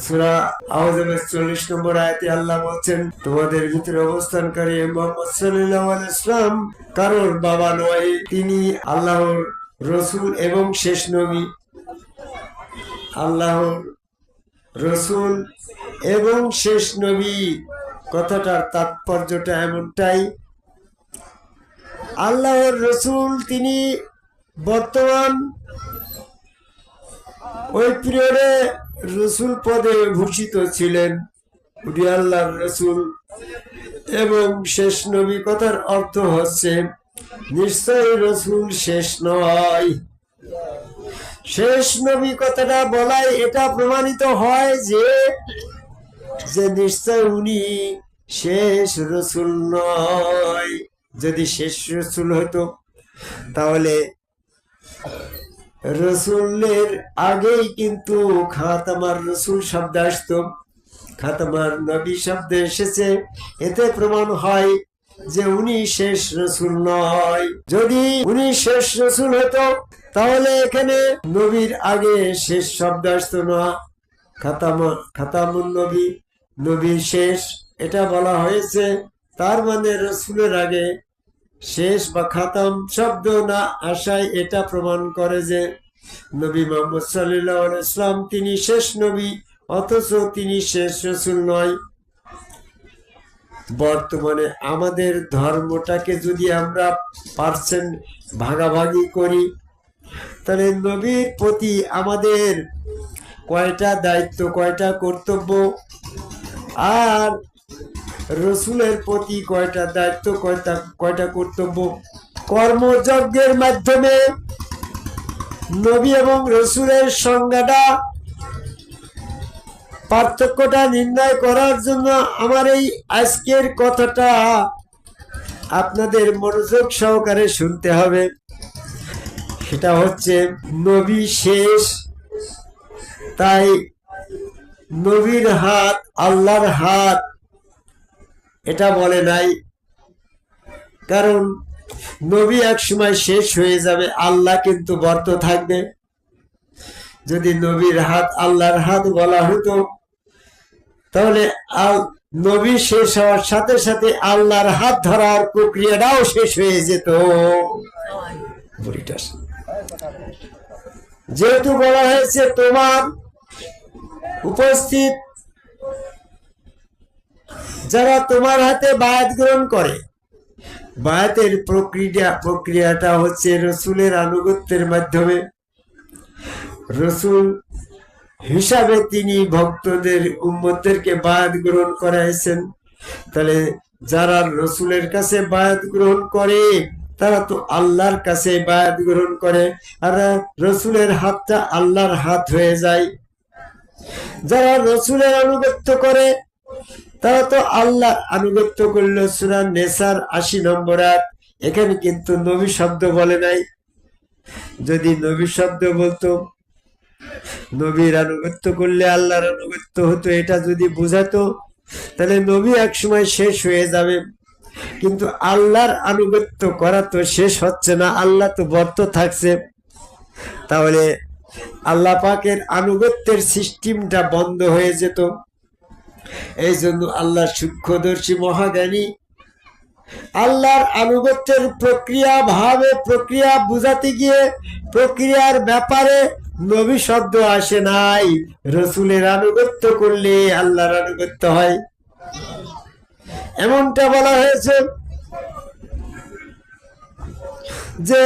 সূরা আওয়াজের 40 নম্বর আয়াতে আল্লাহ বলছেন, তোমাদের ভিতরে অবস্থানকারী মুহাম্মদ সাল্লাল্লাহু আলাইহি ওয়াসাল্লাম কারোর বাবা নয়, তিনি আল্লাহর রসুল এবং শেষ নবী। আল্লাহর রসুল এবং শেষ নবী কথাটার তাৎপর্যটা এমনটাই, আল্লাহর রসুল তিনি বর্তমান ওই পিরিয়ডে রসুল পদে ভূষিত ছিলেন, উনি আল্লাহর রসুল। এবং শেষ নবী কথার অর্থ হচ্ছে নিশ্চয়ই রসুল শেষ নয়। শেষ নবী কথাটা বলায় এটা প্রমাণিত হয় যে নিশ্চয় উনি শেষ রসুল নয়। যদি শেষ রসুল হতো তাহলে রসুলের আগেই কিন্তু খাতামার রসুল শব্দ আসতো, খাতামার নবী শব্দ এসেছে, এতে প্রমাণ হয় যে উনি শেষ রসুল নয়। যদি উনি শেষ রসুল হতো তাহলে এখানে নবীর আগে শেষ শব্দ আসতো না, খাতামুন নবী, নবীর শেষ এটা বলা হয়েছে। তার মানে রসুলের আগে শেষ বা খাতাম শব্দ না আসায় এটা প্রমাণ করে যে নবী মুহাম্মদ সাল্লাল্লাহু আলাইহি ওয়াসাল্লাম তিনি শেষ নবী, অথচ তিনি শেষ রসুল নয়। বর্তমানে আমাদের ধর্মটাকে যদি আমরা পার্সেন্ট ভাগাভাগি করি তাহলে নবীর প্রতি আমাদের কয়টা দায়িত্ব, কয়টা কর্তব্য, আর রসুলের প্রতি কয়টা দায়িত্ব, কয়টা কর্তব্য। কর্মযজ্ঞের মাধ্যমে নবী এবং রসুলের সংজ্ঞাটা, পার্থক্যটা নির্ণয় করার জন্য আমার এই আজকের কথাটা আপনাদের মনোযোগ সহকারে শুনতে হবে। সেটা হচ্ছে নবী শেষ, তাই নবীর হাত আল্লাহর হাত এটা বলে নাই, কারণ নবী এক সময় শেষ হয়ে যাবে, আল্লাহ কিন্তু বর্ত থাকবে। যদি নবীর হাত আল্লাহর হাত বলা হতো তাহলে নবী শেষ হওয়ার সাথে সাথে আল্লাহর হাত ধরার প্রক্রিয়াটাও শেষ হয়ে যেত। যেহেতু বলা হয়েছে তোমার উপস্থিত যারা তোমার হাতে বায়াত গ্রহণ করে, বায়াতের প্রক্রিয়াটা হচ্ছে রসুলের আনুগত্যের মাধ্যমে। রসুল হিসাবে তিনি ভক্তদের উম্মতদেরকে বায়াত গ্রহণ করাইছেন। তাহলে যারা রসুলের কাছে বায়াত গ্রহণ করে তারা তো আল্লাহর কাছে বায়াত গ্রহণ করে, আর রসুলের হাতটা আল্লাহর হাত হয়ে যায়। যারা রসুলের আনুগত্য করে তারা তো আল্লাহ আনুগত্য করলো। সূরা নেসার 80 নম্বর আয়াত, এখানে কিন্তু নবী শব্দ বলে নাই। যদি নবী শব্দ বলতো, নবীর আনুগত্য করলে আল্লাহর আনুগত্য হতো, এটা যদি বুঝাতো তাহলে নবী এক সময় শেষ হয়ে যাবে। কিন্তু আল্লাহর আনুগত্য করা তো শেষ হচ্ছে না, আল্লাহ তো বর্ত থাকছে। তাহলে আল্লাহ পাকের আনুগত্যের সিস্টেমটা বন্ধ হয়ে যেত। এই জন্য আল্লাহ সূক্ষ্মদর্শী মহাজ্ঞানী, আল্লাহর আনুগত্যের প্রক্রিয়া বুঝাতে গিয়ে প্রক্রিয়ার ব্যাপারে নবী শব্দ আসে নাই। রসুলের আনুগত্য করলে আল্লাহর আনুগত্য হয়, এমনটা বলা হয়েছে। যে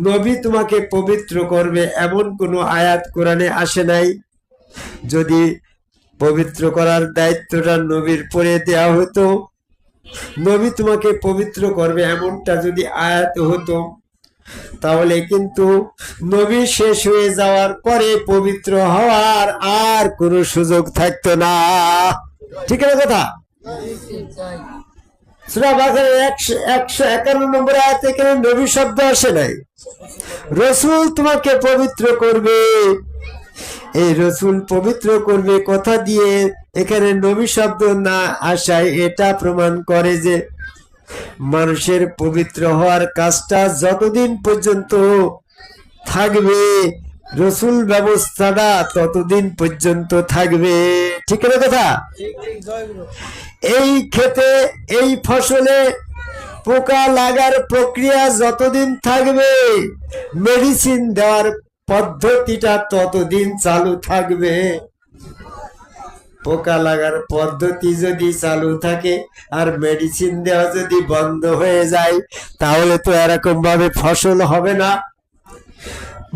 নবী তোমাকে পবিত্র করবে এমন কোনো আয়াত কোরআনে আসে নাই। যদি পবিত্র করার দায়িত্বটা নবীর পরে দেওয়া হতো, নবী তোমাকে পবিত্র করবে এমনটা যদি আয়াত হতো, তাহলে কিন্তু নবী শেষ হয়ে যাওয়ার পরে পবিত্র হওয়ার আর কোনো সুযোগ থাকতো না। ঠিক আছে কথা? সূরা বাকারার 151 নম্বর আয়াতে এখানে নবী শব্দ আসে নাই, রসুল তোমাকে পবিত্র করবে। এই রসুল পবিত্র করবে কথা দিয়ে এখানে নবী শব্দ না আসায় এটা প্রমাণ করে যে মানুষের পবিত্র হওয়ার কাজটা যতদিন পর্যন্ত থাকবে রসুল ব্যবস্থাটা ততদিন পর্যন্ত থাকবে। ঠিক না কথা? এই ক্ষেতে এই ফসলে পোকা লাগার প্রক্রিয়া যতদিন থাকবে, মেডিসিন দেওয়ার পদ্ধতিটা ততদিন চালু থাকবে। পোকা লাগার পদ্ধতি যদি চালু থাকে আর মেডিসিন দেওয়া যদি বন্ধ হয়ে যায়, তাহলে তো এরকম ভাবে ফসল হবে না।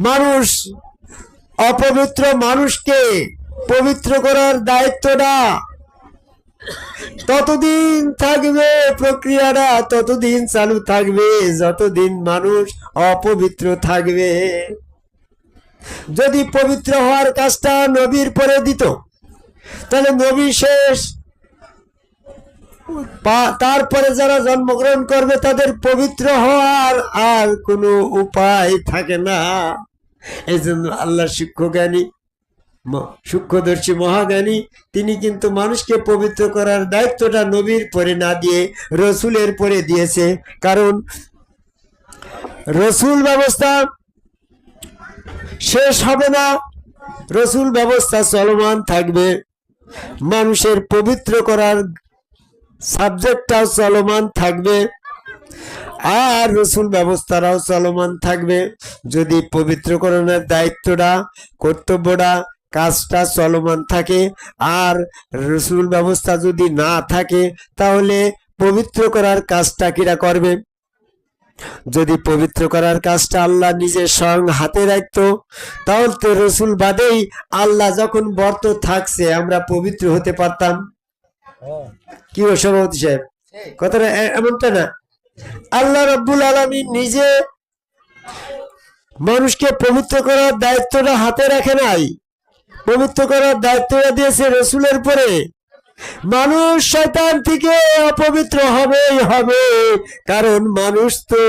মানুষ অপবিত্র মানুষকে পবিত্র করার দায়িত্বটা ততদিন থাকবে, প্রক্রিয়াটা ততদিন চালু থাকবে যতদিন মানুষ অপবিত্র থাকবে। যদি পবিত্র হওয়ার কাজটা নবীর পরে দিত, তাহলে নবী শেষ, তারপরে যারা জন্মগ্রহণ করবে তাদের পবিত্র হওয়ার আর কোনো উপায় থাকে না। এই জন্য আল্লাহ সূক্ষ্মদর্শী মহাজ্ঞানী তিনি কিন্তু মানুষকে পবিত্র করার দায়িত্বটা নবীর পরে না দিয়ে রসুলের পরে দিয়েছে। কারণ রসুল ব্যবস্থা শেষ হবে না, রসুল ব্যবস্থা চলমান থাকবে, মানুষের পবিত্র করার সাবজেক্টটাও চলমান থাকবে, আর রসুল ব্যবস্থাটাও চলমান থাকবে। যদি পবিত্রকরণের দায়িত্বটা, কর্তব্যটা, কাজটা চলমান থাকে আর রসুল ব্যবস্থা যদি না থাকে, তাহলে পবিত্র করার কাজটা কিরা করবে? যদি পবিত্র করার কাজটা আল্লাহ নিজে স্বয়ং হাতে রাখতো, তাহলে তো রসুল বাদেই আল্লাহ যখন বর্ত থাকছে আমরা পবিত্র হতে পারতাম। কি ও সভাপতি সাহেব, কথাটা এমনটা না? আল্লাহ রাব্বুল আলামিন নিজে মানুষকে পবিত্র করার দায়িত্বটা হাতে রাখে নাই, পবিত্র করার দায়িত্বটা দিয়েছে রসুলের পরে। মানুষ শয়তান থেকে অপবিত্র হবেই হবে, কারণ মানুষ তো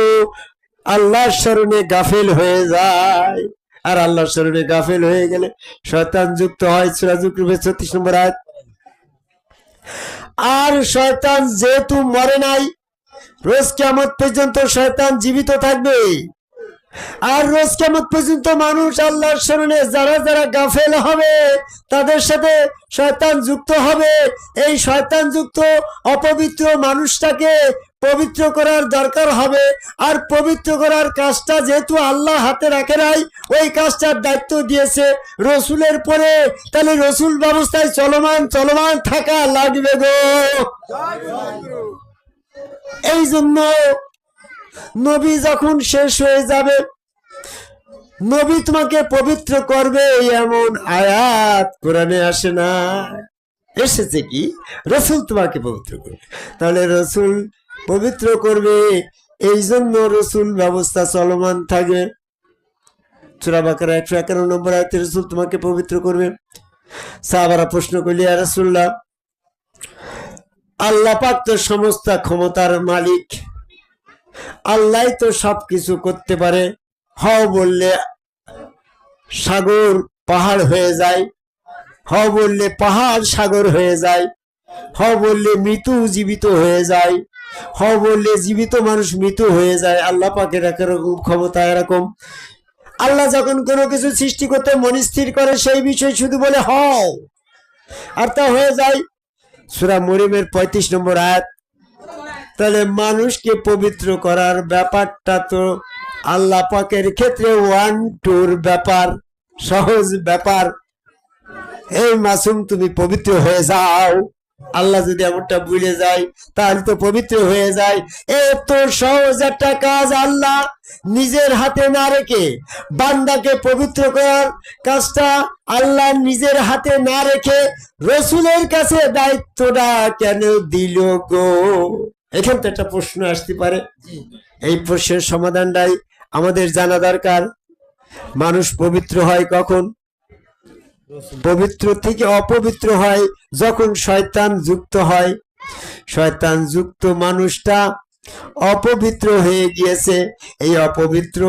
আল্লাহর শরণে গাফেল হয়ে যায়, আর আল্লাহর শরণে গাফেল হয়ে গেলে শয়তান যুক্ত হয়। সূরা যুকরুফের 36 নম্বর আয়াত। আর শয়তান যেহেতু মরে নাই, রোজ কিয়ামত পর্যন্ত শয়তান জীবিত থাকবে, আর রোজ কিয়ামত পর্যন্ত মানুষ আল্লাহর শরণে যারা যারা গাফেল হবে তাদের সাথে শয়তান যুক্ত হবে। এই শয়তান যুক্ত অপবিত্র মানুষটাকে পবিত্র করার দরকার হবে, আর পবিত্র করার কাজটা যেহেতু আল্লাহ হাতে রাখে নাই, ওই কাজটার দায়িত্ব দিয়েছে রসুলের পরে, তাহলে রসুল ব্যবস্থায় চলমান থাকা লাগবে গো। এই জন্য নবী যখন শেষ হয়ে যাবে, নবী তোমাকে পবিত্র করবে এমন আয়াত কোরআনে আসে না। এসেছে কি রসুল তোমাকে পবিত্র করবে, তাহলে রসুল পবিত্র করবে, এই জন্য রসুল ব্যবস্থা চলমান থাকবে। সূরা বাকারা 151 নম্বর আয়াতে রসুল তোমাকে পবিত্র করবে। সাহাবারা প্রশ্ন করলি, ইয়া রাসূলুল্লাহ, আল্লাহ পাক তো সমস্ত ক্ষমতার মালিক, আল্লাহ তো সবকিছু করতে পারে, হও বললে সাগর পাহাড় হয়ে যায়, হও বললে পাহাড় সাগর হয়ে যায়, হও বললে মৃত্যু জীবিত হয়ে যায়, হও বললে জীবিত মানুষ মৃত্যু হয়ে যায়। আল্লাহ পাকের এরকম ক্ষমতা এরকম। আল্লাহ যখন কোনো কিছু সৃষ্টি করতে মন স্থির করে, সেই বিষয় শুধু বলে হও, আর তা হয়ে যায়। সূরা মরিয়মের 35 নম্বর আয়াত। তাহলে মানুষকে পবিত্র করার ব্যাপারটা তো আল্লাহ পাকের ক্ষেত্রে 1-2 ব্যাপার, সহজ ব্যাপার। এই মাসুম তুমি পবিত্র হয়ে যাও, আল্লাহ যদি এমনটা ভুলে যায় তাহলে তো পবিত্র হয়ে যায়। এত সহজ একটা কাজ আল্লাহ নিজের হাতে না রেখে, বান্দাকে পবিত্র করার কাজটা আল্লাহ নিজের হাতে না রেখে রসুলের কাছে দায়িত্বটা কেন দিল গো? এখান তো একটা প্রশ্ন আসতে পারে। এই প্রশ্নের সমাধানটাই আমাদের জানা দরকার। মানুষ পবিত্র হয় কখন? পবিত্র থেকে অপবিত্র হয় যখন শয়তান যুক্ত হয়। শয়তান যুক্ত মানুষটা অপবিত্র হয়ে গিয়েছে। এই অপবিত্র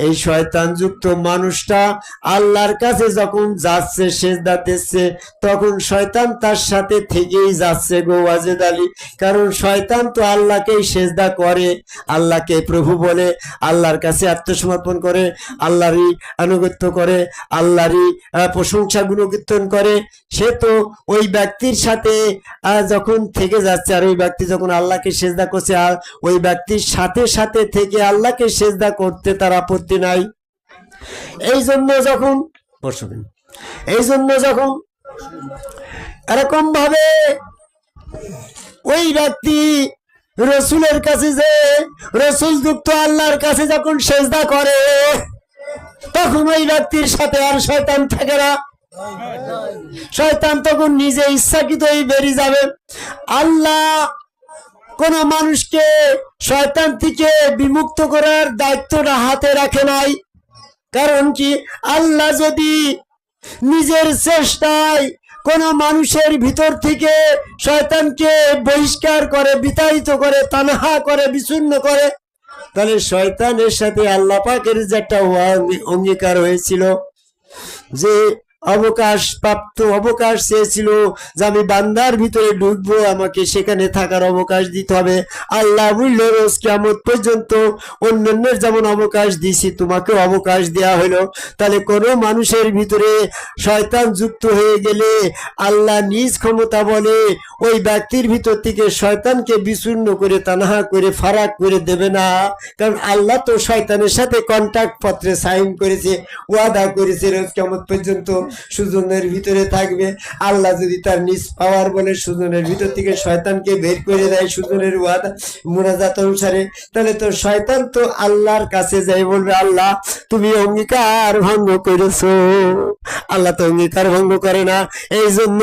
এই শয়তানযুক্ত মানুষটা আল্লাহর কাছে যখন যাচ্ছে সেজদা দিচ্ছে, তখন শয়তান তার সাথে থেকেই যাচ্ছে গো ওয়াজেদ আলী। কারণ শয়তান তো আল্লাহকেই সেজদা করে, আল্লাহকে প্রভু বলে, আল্লাহর কাছে আত্মসমর্পণ করে, আল্লাহরই আনুগত্য করে, আল্লাহরই প্রশংসা গুণকীর্তন করে। সে তো ওই ব্যক্তির সাথে যখন থেকে যাচ্ছে, আর ওই ব্যক্তি যখন আল্লাহকে সেজদা করছে, আর ওই ব্যক্তির সাথে সাথে থেকে আল্লাহকে সেজদা করতে তার আপত্তি নাই। এই জন্য যখন এরকম ভাবে ওই ব্যক্তি রসুলের কাছে, যে রসুল যুক্ত আল্লাহর কাছে যখন সেজদা করে, তখন ওই ব্যক্তির সাথে আর শয়তান থাকে না। শয়তান তখন নিজে ইচ্ছাকৃতই বেরিয়ে যাবে। আল্লাহ কোন মানুষকে শয়তান থেকে বিমুক্ত করার দায়িত্বটা হাতে রাখে নাই। কারণ কি, আল্লাহ যদি নিজের চেষ্টায় কোন মানুষের ভিতর থেকে শয়তানকে বহিষ্কার করে, বিতাড়িত করে, তানহা করে, বিচ্ছিন্ন করে, তাহলে শয়তানের সাথে আল্লাহ পাকের যে একটা অঙ্গীকার হয়েছিল, যে অবকাশ চেয়েছিল, যে আমি বান্দার ভিতরে ঢুকবো, আমাকে সেখানে থাকার অবকাশ দিতে হবে। আল্লাহ বলল, রোজ কিয়ামত পর্যন্ত অন্যান্যের যেমন অবকাশ দিছি, তোমাকেও অবকাশ দেওয়া হলো। তাহলে কোনো মানুষের ভিতরে শয়তান যুক্ত হয়ে গেলে আল্লাহ নিজ ক্ষমতা বলে ওই ব্যক্তির ভিতর থেকে শয়তানকে বিচ্ছিন্ন করে, তানহা করে, ফারাক করে দেবে না। কারণ আল্লাহ তো শয়তানের সাথে কন্ট্রাক্ট পত্রে সাইন করেছে, ওয়াদা করেছে, রোজ কিয়ামত পর্যন্ত সুজনের ভিতরে থাকবে। আল্লাহ যদি তার নিজ পাওয়ার বলে সুজনের ভিতর থেকে শয়তানকে বের করে দেয় সুজনের ওয়াদা মুনাজাত অনুসারে, তাহলে তো শয়তান তো আল্লাহর কাছে যাই বলবে, আল্লাহ তুমি অঙ্গীকার ভঙ্গ করেছো। আল্লাহ তো অঙ্গীকার ভঙ্গ করে না। এই জন্য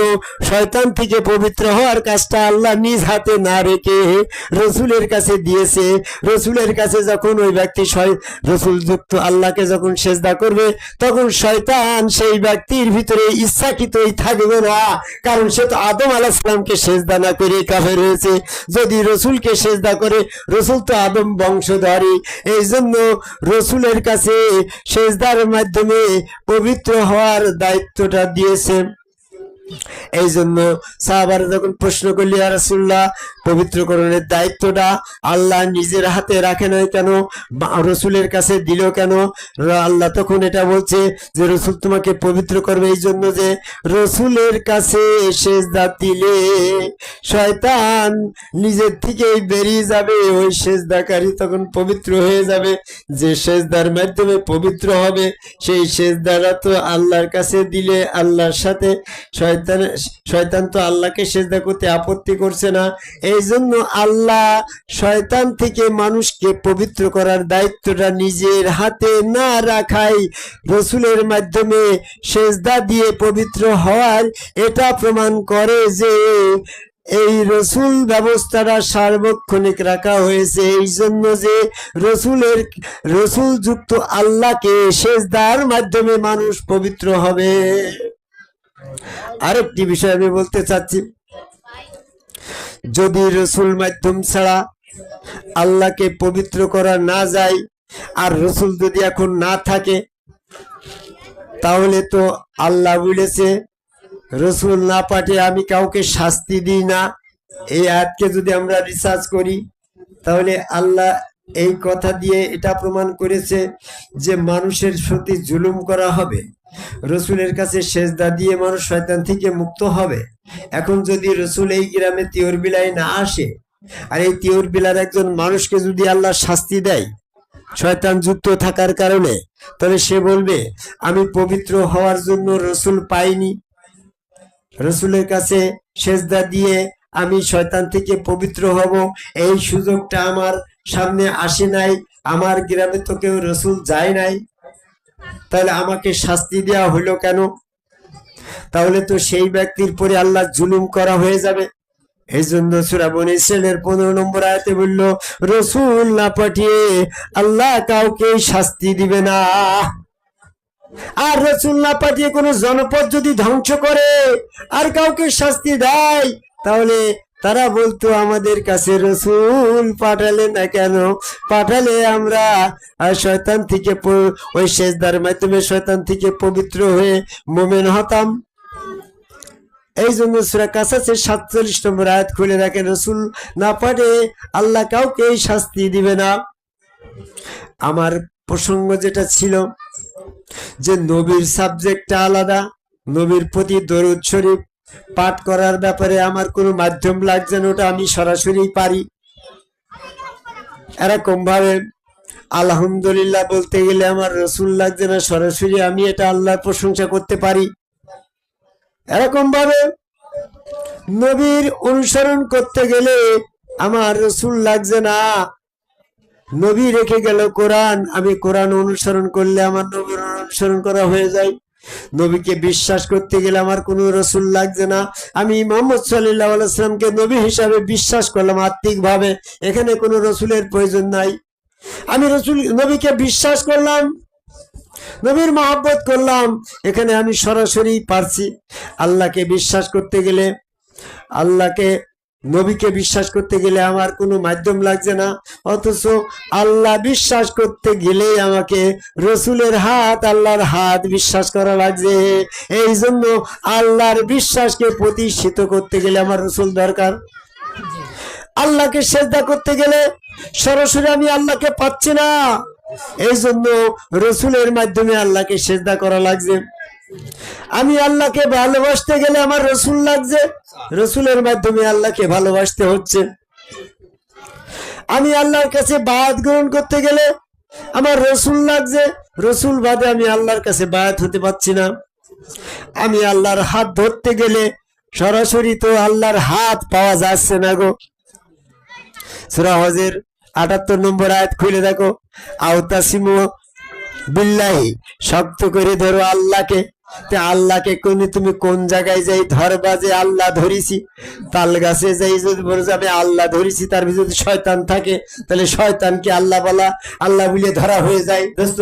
শয়তান থেকে পবিত্র হওয়ার কাজটা আল্লাহ নিজ হাতে না রেখে রসুলের কাছে দিয়েছে। রসুলের কাছে যখন ওই ব্যক্তি রসুল যুক্ত আল্লাহকে যখন সেজদা করবে, তখন শয়তান সেই ব্যক্তির ভিতরে ইচ্ছাকৃতই থাকবে না। কারণ সে তো আদম আলাইহিস সালামকে সেজদা না করে কাফের হয়েছে। যদি রসুলকে সেজদা করে, রসুল তো আদম বংশধরী, এই জন্য রসুলের কাছে সেজদার মাধ্যমে পবিত্র হওয়ার দায়িত্বটা দিয়েছে। এই জন্য সাহাবারা যখন প্রশ্ন করলি, ইয়া রাসূলুল্লাহ, পবিত্রকরণের দায়িত্বটা আল্লাহ নিজের হাতে রাখে নাই কেন, রসুলের কাছে দিল কেন? আল্লাহ তখন এটা বলছে যে রসুল তোমাকে পবিত্র করবে, এই জন্য যে রসুলের কাছে সেজদা দিলে শয়তান নিজের থেকেই বেরিয়ে যাবে, ওই সেজদাকারী তখন পবিত্র হয়ে যাবে। যে সেজদার মাধ্যমে পবিত্র হবে, সেই সেজদাটা তো আল্লাহর কাছে দিলে আল্লাহর সাথে শয়তান তো আল্লাহকে সেজদা করতে আপত্তি করছে না। এই জন্য আল্লাহ শয়তান থেকে মানুষকে পবিত্র করার দায়িত্বটা নিজের হাতে না রাখাই রসুলের মাধ্যমে সেজদা দিয়ে পবিত্র হওয়ার এটা প্রমাণ করে যে এই রসুল ব্যবস্থাটা সার্বক্ষণিক রাখা হয়েছে। এই জন্য যে রসুল যুক্ত আল্লাহকে সেজদার মাধ্যমে মানুষ পবিত্র হবে। আরেকটি বিষয় আমি বলতে চাচ্ছি, যদি রসুল মাধ্যম ছাড়া আল্লাহকে পবিত্র করা না যায়, আর রসুল যদি এখন না থাকে, তাহলে তো আল্লাহ বলেছে রসুল না পাঠিয়ে আমি কাউকে শাস্তি দিই না। এই আয়াতকে যদি আমরা রিসার্চ করি, তাহলে আল্লাহ এই কথা দিয়ে এটা প্রমাণ করেছে যে মানুষের প্রতি জুলুম করা হবে, রসুলের কাছে সেজদা দিয়ে মানুষ শয়তান থেকে মুক্ত হবে। এখন যদি রসুল এই গ্রামে তিওর বিলায় না আসে, আর এই তিওর বিলার একজন মানুষকে যদি আল্লাহ শাস্তি দেয় শয়তান যুক্ত থাকার কারণে, তাহলে সে বলবে আমি পবিত্র হওয়ার জন্য রসুল পাইনি, রসুলের কাছে সেজদা দিয়ে আমি শয়তান থেকে পবিত্র হব, এই সুযোগটা আমার সামনে আসে নাই, আমার গ্রামে তো কেউ রসুল যায় নাই, তাহলে আমাকে শাস্তি দেওয়া হলো কেন? তাহলে তো সেই ব্যক্তির পরে আল্লাহ জুলুম করা হয়ে যাবে। এই জন্য সূরা বনী ইসরাঈলের 15 নম্বর আয়াতে বলল, রসুল না পাঠিয়ে আল্লাহ কাউকে শাস্তি দিবে না। আর রসুল না পাঠিয়ে কোন জনপদ যদি ধ্বংস করে আর কাউকে শাস্তি দেয়, তাহলে তারা বলতো আমাদের কাছে রসুল পাঠালে না কেন, পাঠালে আমরা শয়তান থেকে ওই সেজদার মাধ্যমে শয়তান থেকে পবিত্র হয়ে মুমিন হতাম। এই জন্য সূরা কাসাসের 47 নম্বর আয়াত খুলে রাখেন, রসুল না পারে আল্লাহ কাউকে শাস্তি দিবে না। আমার প্রসঙ্গ যেটা ছিল যে নবীর সাবজেক্টটা আলাদা, নবীর প্রতি দরুদ শরীফ পাঠ করার ব্যাপারে আমার কোনো মাধ্যম লাগছে না, ওটা আমি সরাসরি পারি। এরকম ভাবে আলহামদুলিল্লাহ বলতে গেলে আমার রসুল লাগছে না, সরাসরি আমি এটা আল্লাহর প্রশংসা করতে পারি। এরকম ভাবে নবীর অনুসরণ করতে গেলে আমার রসুল লাগছে না, নবী রেখে গেল কোরআন, আমি কোরআন অনুসরণ করলে আমার নবীর অনুসরণ করা হয়ে যায়। নবীকে বিশ্বাস করতে গেলে আমার কোনো রসুল লাগছে না, আমি মুহাম্মদ সাল্লাল্লাহু আলাইহি ওয়াসাল্লামকে নবী হিসাবে বিশ্বাস করলাম আত্মিক ভাবে, এখানে কোনো রসুলের প্রয়োজন নাই। আমি নবীকে বিশ্বাস করলাম, নবীর মহব্বত করলাম, এখানে আমি সরাসরি পারছি। আল্লাহকে বিশ্বাস করতে গেলে, আল্লাহকে নবীকে বিশ্বাস করতে গেলে আমার কোনো মাধ্যম লাগছে না, অথচ আল্লাহ বিশ্বাস করতে গেলে আমাকে রসুলের হাত, আল্লাহর হাত বিশ্বাস করা লাগছে। এই জন্য আল্লাহর বিশ্বাসকে প্রতিষ্ঠিত করতে গেলে আমার রসুল দরকার। আল্লাহকে সেজদা করতে গেলে সরাসরি আমি আল্লাহকে পাচ্ছি না, এই জন্য রসুলের মাধ্যমে আল্লাহকে সেজদা করা লাগছে। আমি আল্লাহকে ভালোবাসতে গেলে আমার রসুল লাগছে, রসুলের মাধ্যমে আল্লাহকে ভালোবাসতে হচ্ছে। আমি আল্লাহর কাছে বায়াত গ্রহণ করতে গেলে আমার রসুল লাগছে, রসুল বাদে আমি আল্লাহর কাছে বায়াত হতে পারছি না। আমি আল্লাহর হাত ধরতে গেলে সরাসরি তো আল্লাহর হাত পাওয়া যাচ্ছে না গো। সূরা হজের ৭৮ নম্বর আয়াত খুলে দেখো, আওতাসিমু বিল্লাহি, শক্ত করে ধরো আল্লাহকে। আল্লাহকে তুমি কোন জায়গায় যাই ধরবা যে আল্লাহ ধরিছি? তাল গাছে যাই যদি বলো আমি আল্লাহ ধরিছি, তার ভিতরে যদি শয়তান থাকে তাহলে শয়তানকে আল্লাহ বলা, আল্লাহ বলে ধরা হয়ে যায়। দোস্ত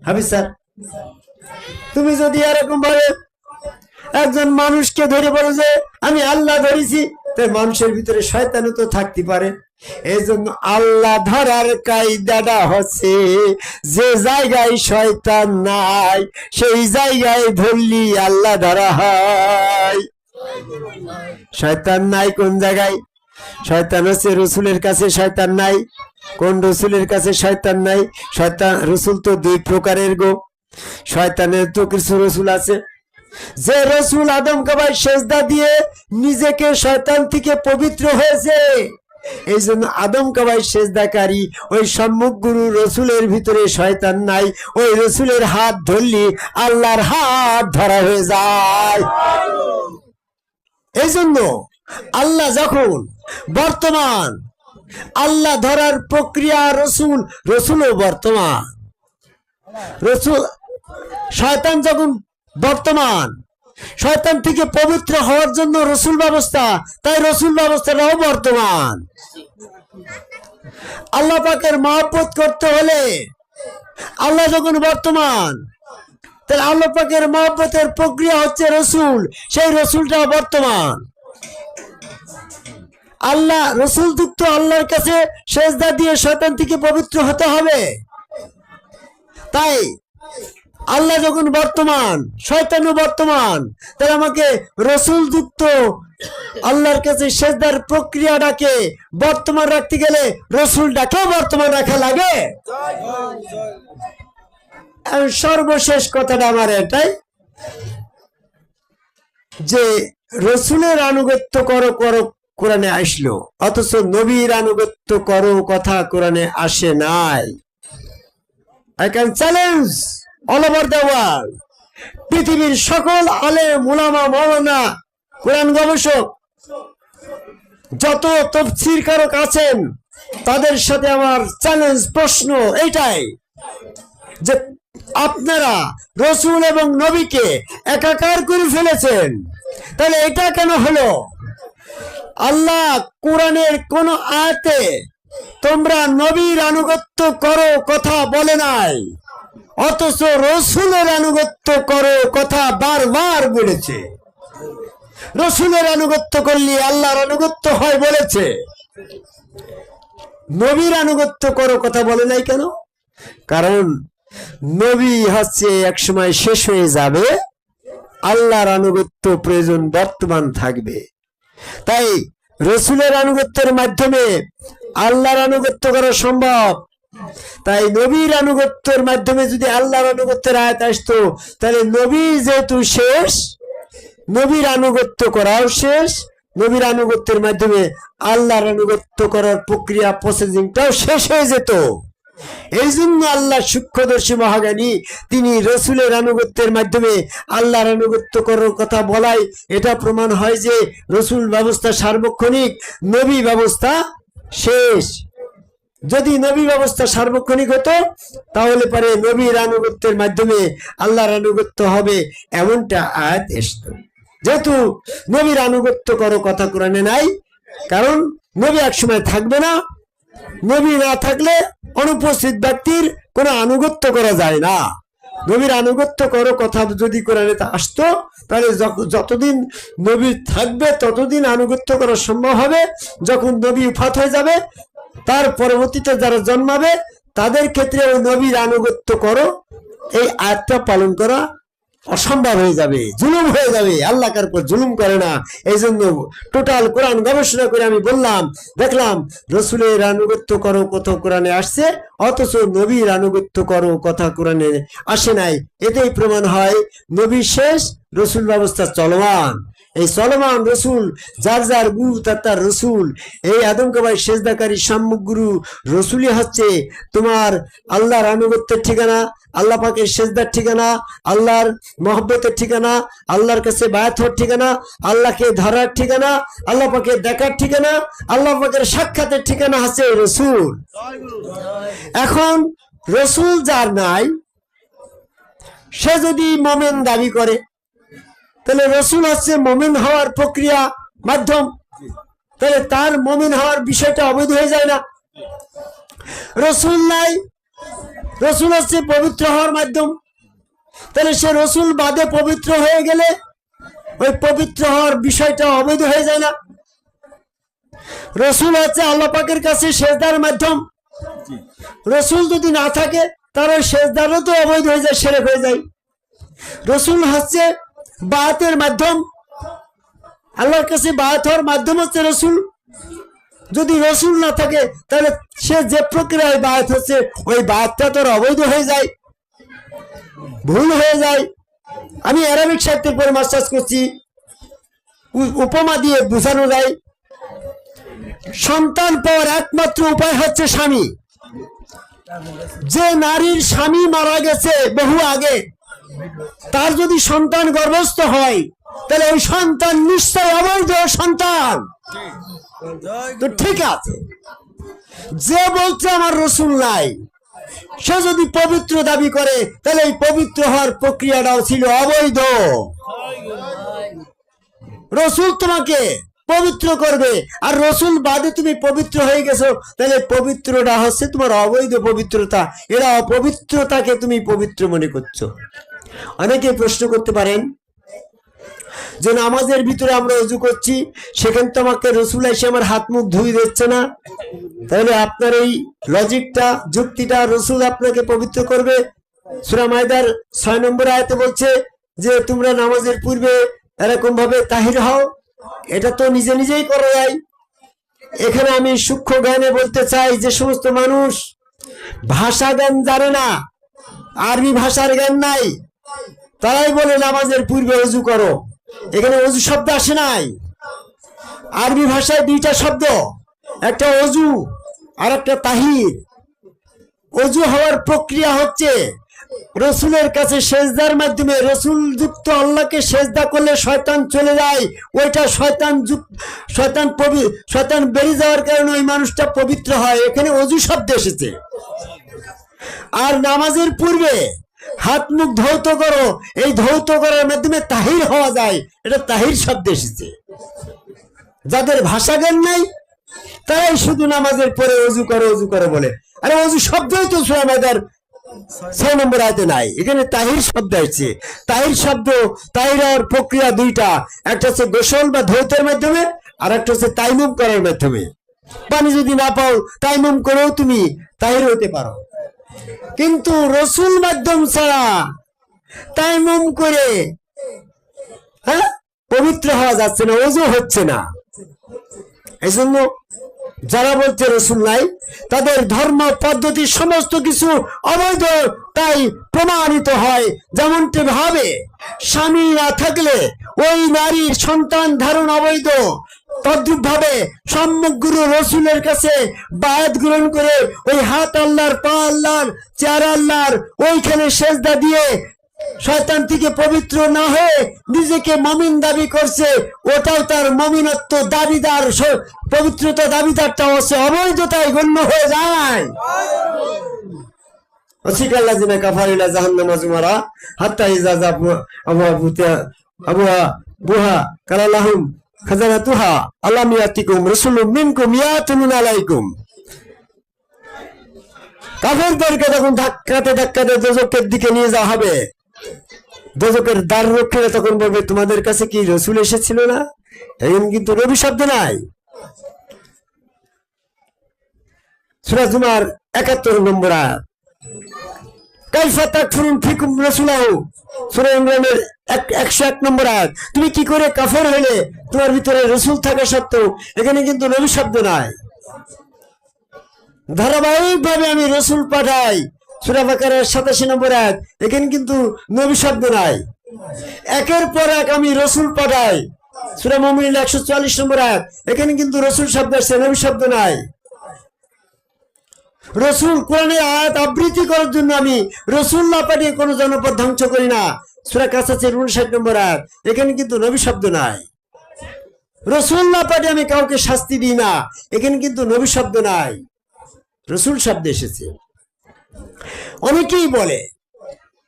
হাবিজ স্যার, তুমি যদি এরকম ভাবে একজন মানুষকে ধরে বলো যে আমি আল্লাহ ধরেছি, তাই মানুষের ভিতরে শয়তানও তো থাকতে পারে। এই জন্য আল্লাহ ধরার কায়দাটা হচ্ছে যে জায়গায় শয়তান নাই সেই জায়গায় ধরলি আল্লাহ ধরা হয়। শয়তান নাই কোন জায়গায়? শয়তান হচ্ছে রসুলের কাছে শয়তান নাই। কোন রসুলের কাছে শয়তান নাই? শয়তান রসুল তো দুই প্রকারের গো। শয়তানের তো কিছু রসুল আছে, যে রসুল আদম কাবায় সেজদা দিয়ে নিজেকে শয়তান থেকে পবিত্র হয়েছে, এই জন্য আদম কাবায় সেজদাকারী ওই সম্মুখ গুরু রসুলের ভিতরে শয়তান নাই। ওই রসুলের হাত ধরলি আল্লাহর হাত ধরা হয়ে যায়। এই জন্য আল্লাহ যখন বর্তমান, আল্লাহ ধরার প্রক্রিয়া রসুলও বর্তমান। রসুল শয়তান যখন বর্তমান, শয়তান থেকে পবিত্র হওয়ার জন্য রসুল ব্যবস্থা, তাই রসুল ব্যবস্থাটাও বর্তমান। আল্লাহ পাকের মহব্বত করতে হলে আল্লাহ যখন বর্তমান, তাহলে আল্লাহ পাকের মহব্বতের প্রক্রিয়া হচ্ছে রসুল, সেই রসুলটা বর্তমান। আল্লাহ রসুল যুক্ত আল্লাহর কাছে সেজদা দিয়ে শয়তান থেকে পবিত্র হতে হবে। তাই আল্লাহ যখন বর্তমান, শয়তানও বর্তমান, তাহলে আমাকে রসুল যুক্ত আল্লাহর কাছে সেজদার প্রক্রিয়াটাকে বর্তমান রাখতে গেলে রসুলটাকেও বর্তমান রাখা লাগে। সর্বশেষ কথাটা আমার এটাই যে রসুলের আনুগত্য করো করো কোরআনে আসলো, অথচ নবীর আনুগত্য করো কথা কোরআনে আসে নাই। I can challenge all over the world, পৃথিবীর সকল আলেম উলামা মাওলানা কোরআন গবেষক যত তাফসীর কারক আছেন তাদের সাথে আমার চ্যালেঞ্জ, প্রশ্ন এইটাই যে আপনারা রসুল এবং নবীকে একাকার করে ফেলেছেন, তাহলে এটা কেন হলো? আল্লাহ কোরআনের কোন আয়াতে তোমরা নবীর আনুগত্য করো কথা বলে নাই, অথচ রসুলের আনুগত্য করো কথা বারবার বলেছে। রসুলের আনুগত্য করলে আল্লাহর আনুগত্য হয় বলেছে, নবীর আনুগত্য করো কথা বলে নাই কেন? কারণ নবী হচ্ছে একসময় শেষ হয়ে যাবে, আল্লাহর আনুগত্য প্রয়োজন বর্তমান থাকবে। তাই রসুলের আনুগত্যের মাধ্যমে আল্লাহর আনুগত্য করা সম্ভব। তাই নবীর আনুগত্যের মাধ্যমে যদি আল্লাহর আনুগত্যের আয়াত আসতো, তাহলে নবী যেহেতু শেষ, নবীর আনুগত্য করাও শেষ, নবীর আনুগত্যের মাধ্যমে আল্লাহর আনুগত্য করার প্রক্রিয়া প্রসেসিংটাও শেষ হয়ে যেত। এই জন্য আল্লাহ সূক্ষ্মদর্শী মহাজ্ঞানী তিনি রসুলের আনুগত্যের মাধ্যমে আল্লাহর আনুগত্য করার কথা বলাই এটা প্রমাণ হয় যে রসুল ব্যবস্থা সার্বক্ষণিক, নবী ব্যবস্থা শেষ। যদি নবী ব্যবস্থা সার্বক্ষণিক হতো তাহলে পরে নবীর আনুগত্যের মাধ্যমে আল্লাহর আনুগত্য হবে এমনটা আয়াত আসত। যেহেতু নবীর আনুগত্য করো কথা কোরআনে নাই, কারণ নবী একসময় থাকবে না, নবী না থাকলে অনুপস্থিত ব্যক্তির কোনো আনুগত্য করা যায় না। নবীর আনুগত্য করো কথা যদি কোরআনে আসতো তাহলে যতদিন নবী থাকবে ততদিন আনুগত্য করা সম্ভব হবে। যখন নবী উফাত হয়ে যাবে, তার পরবর্তীতে যারা জন্মাবে তাদের ক্ষেত্রে ওই নবীর আনুগত্য করো এই আয়াতটা পালন করা অসম্ভব হয়ে যাবে, জুলুম হয়ে যাবে। আল্লাহ কার উপর জুলুম করে না। এই জন্য টোটাল কোরআন গবেষণা করে আমি বললাম, দেখলাম রসুলের আনুগত্য করো কথা কোরআনে আসছে, অথচ নবীর আনুগত্য করো কথা কোরআনে আসে নাই। এতেই প্রমাণ হয় নবী শেষ, রসুল ব্যবস্থা চলমান। এই চলমান রসুল, যার যার গুরু তার তার রসুল। এই আদমকে ভাই সেজদাকারী সম্মুখ গুরু রসুলই হচ্ছে তোমার আল্লাহর আনুগত্যের ঠিকানা, আল্লাহ পাকের সেজদার ঠিকানা, আল্লাহর মহব্বতের ঠিকানা, আল্লাহর কাছে বায়াত হওয়ার ঠিকানা, আল্লাহকে ধরার ঠিকানা, আল্লাহ পাকে দেখার ঠিকানা, আল্লাহ পাকের সাক্ষাতের ঠিকানা হচ্ছে রসুল। এখন রসুল যার নাই, সে যদি মোমেন দাবি করে তাহলে রসুল হচ্ছে মোমেন হওয়ার প্রক্রিয়া মাধ্যম, তাহলে তার মোমেন হওয়ার বিষয়টা অবৈধ হয়ে যায় না? রসুল নাই, রসুল হচ্ছে পবিত্র হওয়ার মাধ্যম, তাহলে সে রসুল বাদে পবিত্র হয়ে গেলে ওই পবিত্র হওয়ার বিষয়টা অবৈধ হয়ে যায় না? রসুল হচ্ছে আল্লাহ পাকের কাছে সেজদার মাধ্যম, রসুল যদি না থাকে তার ওই সেজদারও তো অবৈধ হয়ে যায়, সেরেক হয়ে যায়। রসুল হচ্ছে বায়াতের মাধ্যম, আল্লাহর কাছে বায়াত হওয়ার মাধ্যম হচ্ছে রসুল। যদি রসুল না থাকে তাহলে সে যে প্রক্রিয়ায় বায়াত হচ্ছে ওই বায়াতটা তোর অবৈধ হয়ে যায়, ভুল হয়ে যায়। আমি আরবিক সাহিত্যের পরে মাস্টার্স করছি, উপমা দিয়ে বোঝানো যায়, সন্তান পাওয়ার একমাত্র উপায় হচ্ছে স্বামী। যে নারীর স্বামী মারা গেছে বহু আগে, তার যদি সন্তান গর্ভস্থ হয় তাহলে ওই সন্তান নিশ্চয় অবৈধ সন্তান। তো ঠিক আছে, যে বলছে আমার রসুল নাই, সে যদি পবিত্র দাবি করে তাহলে এই পবিত্র হওয়ার প্রক্রিয়াটাও ছিল অবৈধ। রসুল তোমাকে পবিত্র করবে, আর রসুল বাদে তুমি পবিত্র হয়ে গেছো, তাহলে পবিত্রটা হচ্ছে তোমার অবৈধ পবিত্রতা। এরা অপবিত্রতাকে তুমি পবিত্র মনে করছো। অনেকে প্রশ্ন করতে পারেন যে নামাজের ভিতরে আমরা ওযু করছি, সেখানে তো আমাকে রসুল এসে আমার হাত মুখ ধুয়ে দিচ্ছে না, তাহলে আপনার এই লজিকটা, যুক্তিটা রসুল আপনাকে পবিত্র করবে? সূরা মাইদার 6 নম্বর আয়াতে বলছে যে তোমরা নামাজের পূর্বে এরকম ভাবে তাহির হও। এটা তো নিজে নিজেই করা যায়। এখানে আমি সূক্ষ্ম জ্ঞানে বলতে চাই, যে সমস্ত মানুষ ভাষা জ্ঞান জানে না, আরবি ভাষার জ্ঞান নাই, তারাই বলে নামাজের পূর্বে ওযু করো। এখানে ওযু শব্দ আসে নাই। আরবি ভাষায় দুইটা শব্দ, একটা ওযু আর একটা তাহির। ওযু হওয়ার প্রক্রিয়া হচ্ছে রসুলের কাছে সেজদার মাধ্যমে। রসুল যুক্ত আল্লাহকে সেজদা করলে শয়তান চলে যায়, ওইটা শয়তান বেরিয়ে যাওয়ার কারণে ওই মানুষটা পবিত্র হয়। এখানে ওযু শব্দ এসেছে। আর নামাজের পূর্বে হাত মুখ ধৌত করো, এই ধৌত করার মাধ্যমে তাহির হওয়া যায়, এটা তাহির শব্দ এসেছে। যাদের ভাষা জ্ঞান নাই তারাই শুধু নামাজের পরে ওযু করো ওযু করো বলে। আরে ওযু শব্দই তো সূরা মাইদার 6 নম্বর আয়াতে নাই। এখানে তাহির শব্দ আসছে। তাহির শব্দ, তাহির হওয়ার প্রক্রিয়া দুইটা, একটা হচ্ছে গোসল বা ধৌতের মাধ্যমে, আর একটা হচ্ছে তাইমুম করার মাধ্যমে। পানি যদি না পাও তাইমুম করেও তুমি তাহির হতে পারো, কিন্তু রসুল মাধ্যম ছাড়া তাইমুম করে হ্যাঁ পবিত্র হওয়া যাচ্ছে না, ওযু হচ্ছে না। এই জন্য যারা বলছে রসুল নাই, তাদের ধর্ম পদ্ধতি সমস্ত কিছু অবৈধ তাই প্রমাণিত হয়। যেমনটি ভাবে স্বামী না থাকলে ওই নারীর সন্তান ধারণ অবৈধ, তদ্রুপ ভাবে সমগ্র রসুলের কাছে বায়াত গ্রহণ করে ওই হাত আল্লাহর, পা আল্লাহর, চেহারা আল্লাহর, ওইখানে সেজদা দিয়ে শয়তান থেকে পবিত্র না হয়ে নিজেকে মুমিন দাবি করছে, ওটাও তার মুমিনত্ব দাবিদার, পবিত্রতা দাবিদারটাও আছে অবৈধতায় গণ্য হয়ে যায়। ওয়াসিকাল্লাযিনা কাফারু ইলা জাহান্নামা যুমারা হাত্তা ইযা যাবু আবওয়াবুহা ক্বালা লাহুম খাজানাতুহা আলাম ইয়াতিকুম রাসূলুম মিনকুম ইয়াতুলুনা আলাইকুম। কাফেরদেরকে তখন ধাক্কাতে ধাক্কাতে দোজখের দিকে নিয়ে যাওয়া হবে। দোজখের দ্বার রক্ষীরা তখন বলবে, তোমাদের কাছে কি রসুল এসেছিল না? এখন কিন্তু নবী শব্দ নাই। সূরা জুমার ৭১ নম্বর আয়াত। কাইফা তাকফুরুন ফিকুম রাসূলাহু, সূরা ইমরানের ১০১ নম্বর আয়াত। তুমি কি করে কাফের হলে তোমার ভিতরে রসুল থাকা সত্ত্বেও? এখানে কিন্তু নবী শব্দ নাই। ধারাবাহিক ভাবে আমি রসুল পাঠাই, সূরা বাকারার ৮৭ নম্বর আয়াত। এখানে কিন্তু নবী শব্দ নাই। একের পর এক আমি রসুল পাঠাই, সূরা মুমিনুন ১৪৪ নম্বর আয়াত। এখানে কিন্তু রসুল শব্দ আসছে, নবী শব্দ নাই। রসুল কোরআনের আয়াত আবৃত্তি করার জন্য আমি রসুল না পাঠিয়ে কোনো জনপদ ধ্বংস করি না, সূরা কাসাসের ৫৯ নম্বর আয়াত। এখানে কিন্তু নবী শব্দ নাই। রসুল না পাঠিয়ে আমি কাউকে শাস্তি দিই না, এখানে কিন্তু নবী শব্দ নাই, রসুল শব্দ এসেছে। অনেকেই বলে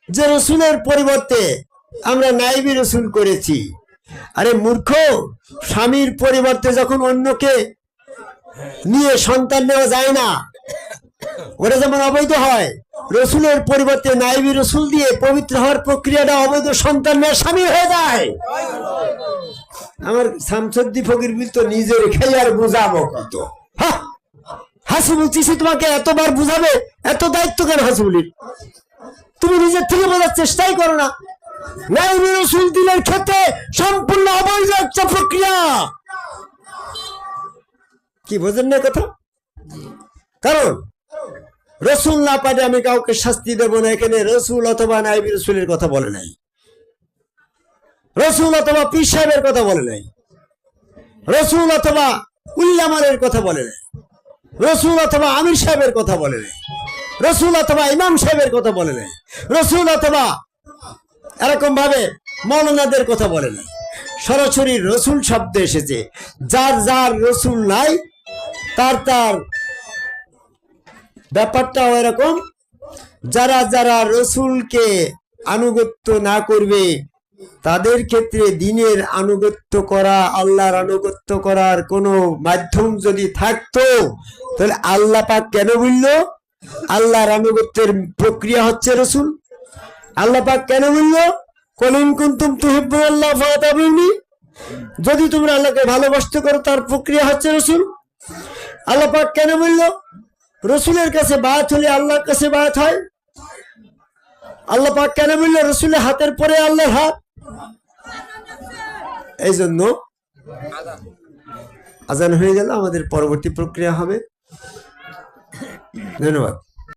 যে রসুলের পরিবর্তে আমরা নাইবি রসুল করেছি। আরে মূর্খ, স্বামীর পরিবর্তে যখন অন্যকে নিয়ে সন্তান নেওয়া যায় না, ওরা যেমন অবৈধ হয়, রসুলের পরিবর্তে নাইবি রসুল দিয়ে পবিত্র হওয়ার প্রক্রিয়াটা অবৈধ সন্তান নেওয়া স্বামী হয়ে যায়। আমার শামসুদ্দি ফকির বিল তো নিজের খেয়ে আর বুঝাবো কত। হাসিবুল চিঠি তোমাকে এতবার বুঝাবে, এত দায়িত্ব কেন হাসিবুলির? তুমি নিজের থেকে বোঝার চেষ্টাই করো না। নাইবি রসুল দিনের ক্ষেত্রে সম্পূর্ণ অবৈধ একটা প্রক্রিয়া। কি বোঝেন না কথা? কারণ রসুল না পারে আমি কাউকে শাস্তি দেব না, এখানে রসুল অথবা নাইবি রসুলের কথা বলে নাই, রসুল অথবা পীর সাহেবের কথা বলে নাই, রসুল অথবা উল্লামারের কথা বলে নাই, রসুল অথবা আমির সাহেবের কথা বলে নাই, রসুল অথবা ইমাম সাহেবের কথা বলে নাই, রসুল অথবা এরকম ভাবে মৌলানাদের কথা বলে নাই। সরাসরি রসুল শব্দ এসেছে। যার যার রসুল নাই, তার তার ব্যাপারটাও এরকম। যারা যারা রসুলকে আনুগত্য না করবে, তাদের ক্ষেত্রে দিনের আনুগত্য করা, আল্লাহর আনুগত্য করার কোনো মাধ্যম যদি থাকতো, তাহলে আল্লাহ পাক কেন বলল আল্লাহর আনুগত্যের প্রক্রিয়া হচ্ছে রসুল? আল্লাহ পাক কেন বলল কুল ইন কুনতুম তুহিব্বুনাল্লাহ ফাত্তাবিউনি, যদি তোমরা আল্লাহকে ভালোবাসতে করো তার প্রক্রিয়া হচ্ছে রসুল? আল্লাহ পাক কেন বলল রসুলের কাছে বায়াত হলে আল্লাহর কাছে বায়াত হয়? আল্লাহ পাক কেন বলল রসুলের হাতের পরে আল্লাহর হাত? এই জন্য আজান হয়ে গেল, আমাদের পরবর্তী প্রক্রিয়া হবে। ধন্যবাদ।